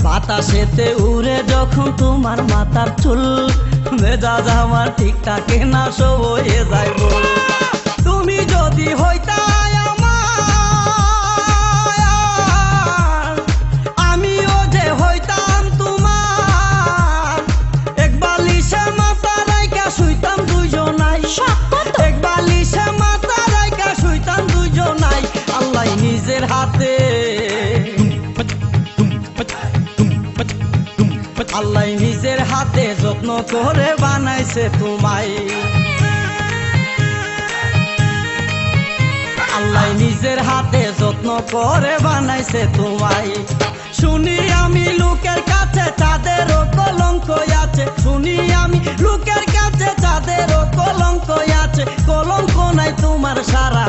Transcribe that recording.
বাতাসেতে উড়ে যখন তোমার মাথার চুল, মেজাজ আমার ঠিক থাকে না, সব হয়ে যায় ভুল। তুমি যদি হইতা আমার, আমিও যে হইতাম তোমার। এক বালিশে মাথা রাইখা শুইতাম দুইজনাই, এক বালিশে মাথা রাইখা শুইতাম দুইজনাই। আল্লাহ নিজের হাতে, আল্লাহ নিজের হাতে যত্ন করে বানাইছে তোমায়। আল্লাহ নিজের হাতে যত্ন করে বানাইছে তোমায়। শুনি আমি লোকের কাছে চাঁদেরও কলঙ্ক আছে, শুনি আমি লোকের কাছে চাঁদেরও কলঙ্ক আছে। কলঙ্ক নাই তোমার সারা